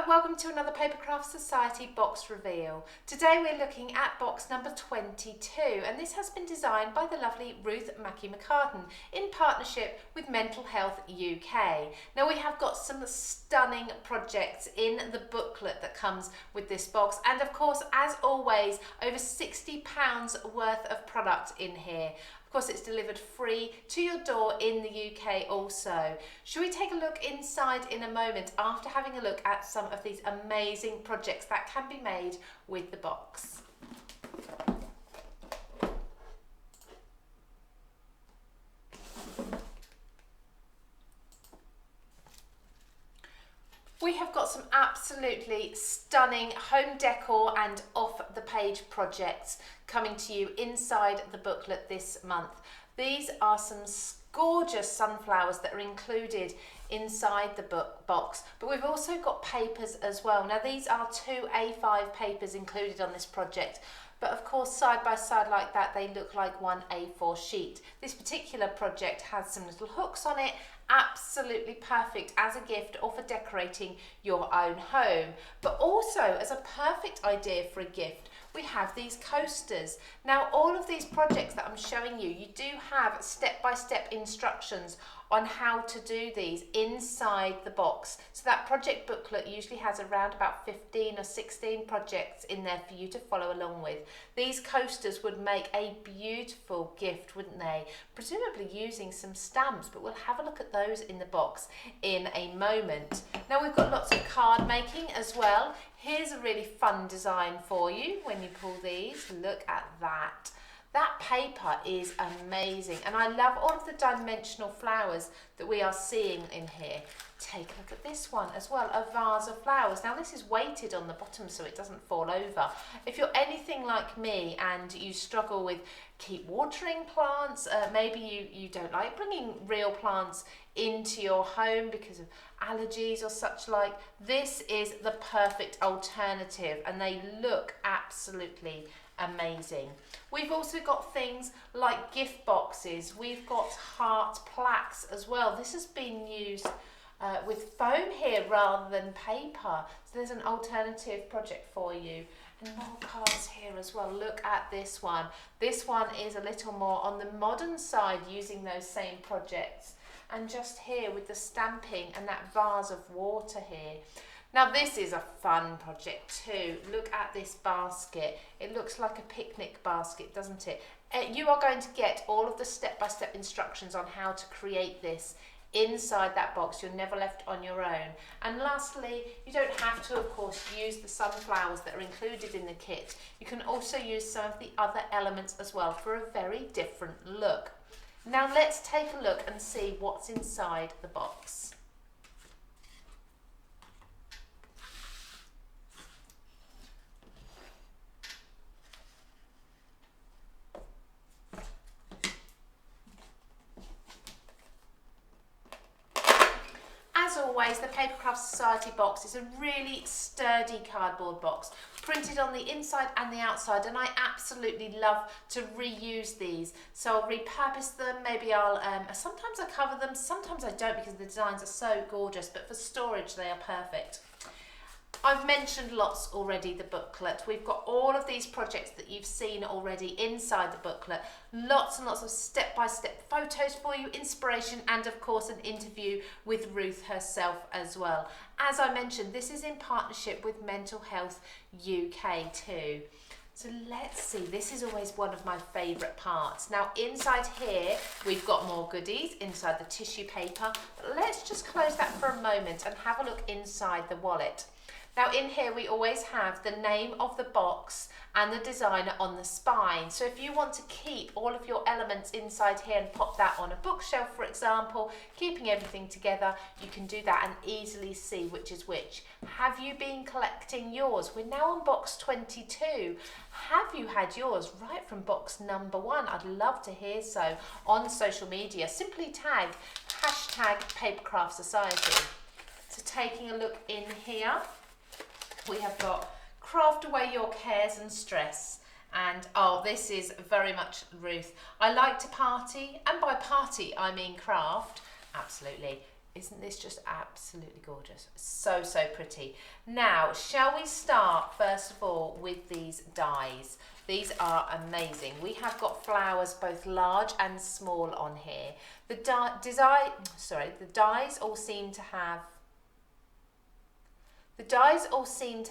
and welcome to another Papercraft Society box reveal. Today we're looking at box number 22, and this has been designed by the lovely Ruth Mackie-McCartan in partnership with Mental Health UK. Now we have got some stunning projects in the booklet that comes with this box, and of course, as always, over £60 worth of product in here. Of course, it's delivered free to your door in the UK also. Shall we take a look inside in a moment after having a look at some of these amazing projects that can be made with the box? We have got some absolutely stunning home decor and off the page projects coming to you inside the booklet this month. These are some gorgeous sunflowers that are included inside the box, but we've also got papers as well. Now these are 2 A5 papers included on this project, but of course side by side like that they look like one A4 sheet. This particular project has some little hooks on it, absolutely perfect as a gift or for decorating your own home, but also as a perfect idea for a gift. We have these coasters. Now all of these projects that I'm showing you, you do have step-by-step instructions on how to do these inside the box. So that project booklet usually has around about 15 or 16 projects in there for you to follow along with. These coasters would make a beautiful gift, wouldn't they? Presumably using some stamps, but we'll have a look at those in the box in a moment. Now we've got lots of card making as well. Here's a really fun design for you when you pull these. Look at that. That paper is amazing, and I love all of the dimensional flowers that we are seeing in here. Take a look at this one as well, a vase of flowers. Now this is weighted on the bottom so it doesn't fall over. If you're anything like me and you struggle with keep watering plants, maybe you don't like bringing real plants into your home because of allergies or such like, this is the perfect alternative, and they look absolutely amazing. We've also got things like gift boxes. We've got heart plaques as well. This has been used with foam here rather than paper. So there's an alternative project for you. And more cards here as well. Look at this one. This one is a little more on the modern side using those same projects. And just here with the stamping and that vase of water here. Now this is a fun project too. Look at this basket. It looks like a picnic basket, doesn't it? You are going to get all of the step-by-step instructions on how to create this inside that box. You're never left on your own. And lastly, you don't have to, of course, use the sunflowers that are included in the kit. You can also use some of the other elements as well for a very different look. Now let's take a look and see what's inside the box. As always, the Papercraft Society box is a really sturdy cardboard box, printed on the inside and the outside, and I absolutely love to reuse these. So I'll repurpose them, maybe I'll, sometimes I cover them, sometimes I don't because the designs are so gorgeous, but for storage they are perfect. I've mentioned lots already the booklet. We've got all of these projects that you've seen already inside the booklet. Lots and lots of step-by-step photos for you, inspiration, and of course an interview with Ruth herself as well. As I mentioned, this is in partnership with Mental Health UK too. So let's see, this is always one of my favourite parts. Now inside here, we've got more goodies inside the tissue paper. But let's just close that for a moment and have a look inside the wallet. Now in here we always have the name of the box and the designer on the spine. So if you want to keep all of your elements inside here and pop that on a bookshelf, for example, keeping everything together, you can do that and easily see which is which. Have you been collecting yours? We're now on box 22. Have you had yours right from box number 1? I'd love to hear so on social media. Simply tag #Papercraft Society. So taking a look in here, we have got Craft Away Your Cares and Stress. And oh, this is very much Ruth. I like to party, and by party I mean craft. Absolutely. Isn't this just absolutely gorgeous? So, so pretty. Now, shall we start first of all with these dies? These are amazing. We have got flowers both large and small on here. The dies all seem to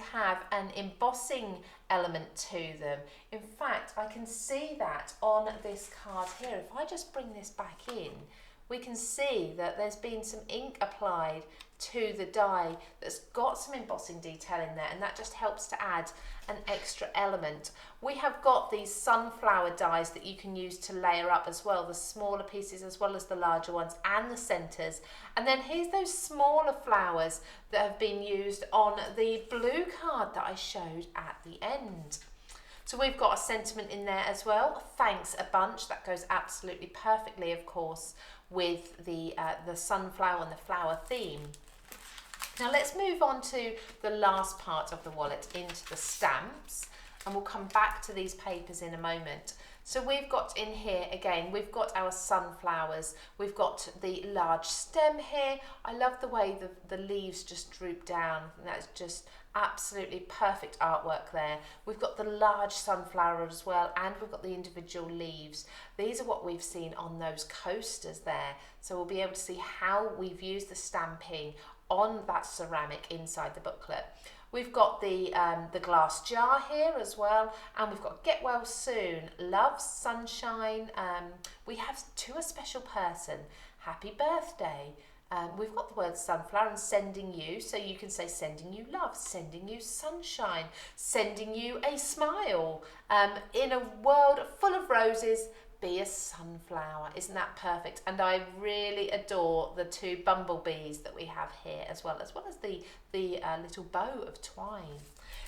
have an embossing element to them. In fact, I can see that on this card here. If I just bring this back in, we can see that there's been some ink applied to the die that's got some embossing detail in there, and that just helps to add an extra element. We have got these sunflower dies that you can use to layer up as well, the smaller pieces as well as the larger ones, and the centres. And then here's those smaller flowers that have been used on the blue card that I showed at the end. So we've got a sentiment in there as well. Thanks a bunch. That goes absolutely perfectly, of course, with the sunflower and the flower theme. Now let's move on to the last part of the wallet, into the stamps, and we'll come back to these papers in a moment. So we've got in here, again, we've got our sunflowers, we've got the large stem here. I love the way the leaves just droop down. That's just absolutely perfect artwork there. We've got the large sunflower as well, and we've got the individual leaves. These are what we've seen on those coasters there. So we'll be able to see how we've used the stamping on that ceramic inside the booklet. We've got the glass jar here as well, and we've got Get Well Soon, Love, Sunshine. We have To a Special Person, Happy Birthday. We've got the word sunflower and sending you, so you can say sending you love, sending you sunshine, sending you a smile. In a world full of roses, be a sunflower. Isn't that perfect? And I really adore the two bumblebees that we have here as well as the little bow of twine.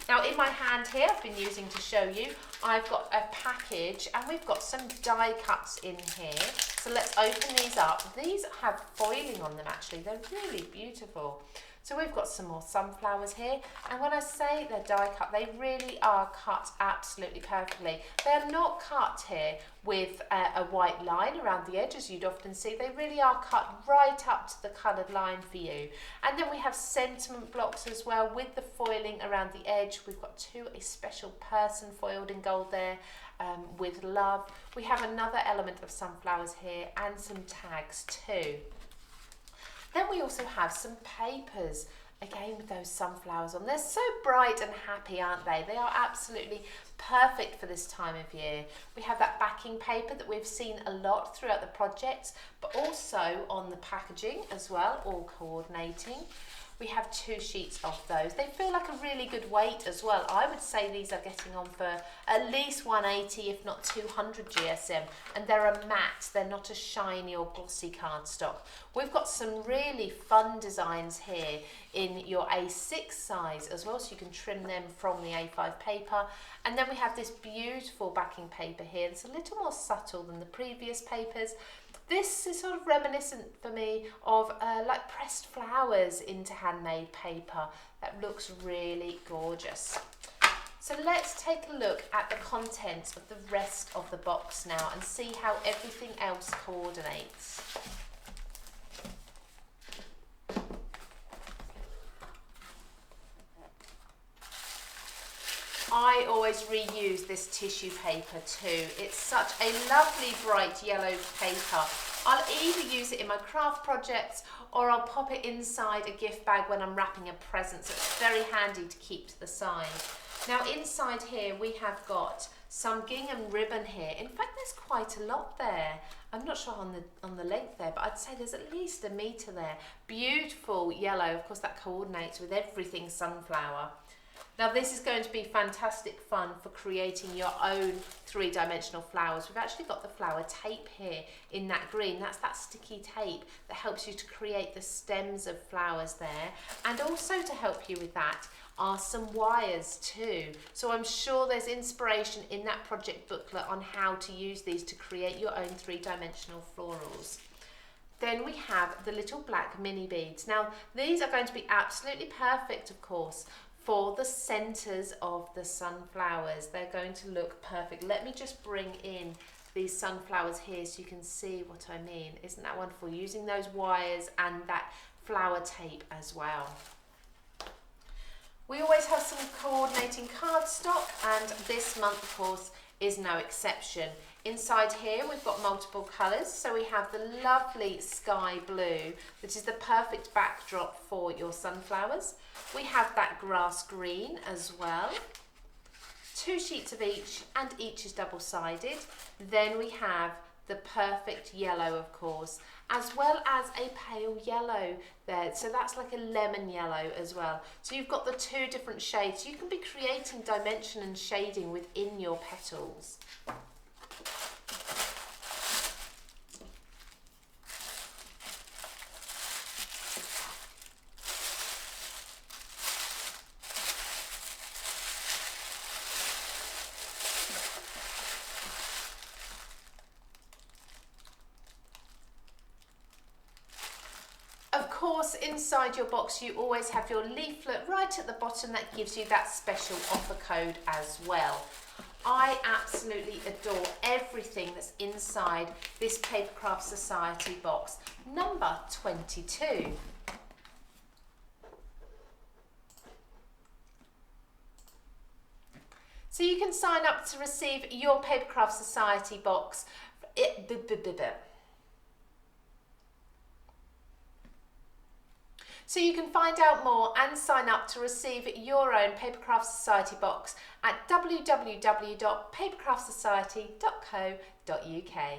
Now in my hand here, I've been using to show you, I've got a package and we've got some die cuts in here. So let's open these up. These have foiling on them actually. They're really beautiful. So we've got some more sunflowers here, and when I say they're die cut, they really are cut absolutely perfectly. They're not cut here with a white line around the edge as you'd often see. They really are cut right up to the coloured line for you. And then we have sentiment blocks as well with the foiling around the edge. We've got To a Special Person foiled in gold there with love. We have another element of sunflowers here and some tags too. Then we also have some papers, again with those sunflowers on. They're so bright and happy, aren't they? They are absolutely perfect for this time of year. We have that backing paper that we've seen a lot throughout the project, but also on the packaging as well, all coordinating. We have 2 sheets of those. They feel like a really good weight as well. I would say these are getting on for at least 180, if not 200 GSM. And they're a matte, they're not a shiny or glossy cardstock. We've got some really fun designs here in your A6 size as well, so you can trim them from the A5 paper. And then we have this beautiful backing paper here. It's a little more subtle than the previous papers. This is sort of reminiscent for me of like pressed flowers into handmade paper. That looks really gorgeous. So let's take a look at the contents of the rest of the box now and see how everything else coordinates. I always reuse this tissue paper too. It's such a lovely bright yellow paper. I'll either use it in my craft projects or I'll pop it inside a gift bag when I'm wrapping a present, so it's very handy to keep to the side. Now inside here we have got some gingham ribbon here. In fact, there's quite a lot there. I'm not sure on the length there, but I'd say there's at least a metre there. Beautiful yellow, of course that coordinates with everything sunflower. Now this is going to be fantastic fun for creating your own 3-dimensional flowers. We've actually got the flower tape here in that green. That's that sticky tape that helps you to create the stems of flowers there. And also to help you with that are some wires too. So I'm sure there's inspiration in that project booklet on how to use these to create your own 3-dimensional florals. Then we have the little black mini beads. Now these are going to be absolutely perfect, of course, for the centres of the sunflowers. They're going to look perfect. Let me just bring in these sunflowers here so you can see what I mean. Isn't that wonderful? Using those wires and that flower tape as well. We always have some coordinating cardstock, and this month, of course, is no exception. Inside here we've got multiple colours, so we have the lovely sky blue that is the perfect backdrop for your sunflowers. We have that grass green as well, 2 sheets of each, and each is double-sided. Then we have the perfect yellow, of course, as well as a pale yellow there, so that's like a lemon yellow as well. So you've got the 2 different shades. You can be creating dimension and shading within your petals. Of course, inside your box you always have your leaflet right at the bottom that gives you that special offer code as well. I absolutely adore everything that's inside this Papercraft Society box, number 22. So you can sign up to receive your Papercraft Society box. So you can find out more and sign up to receive your own Papercraft Society box at www.papercraftsociety.co.uk.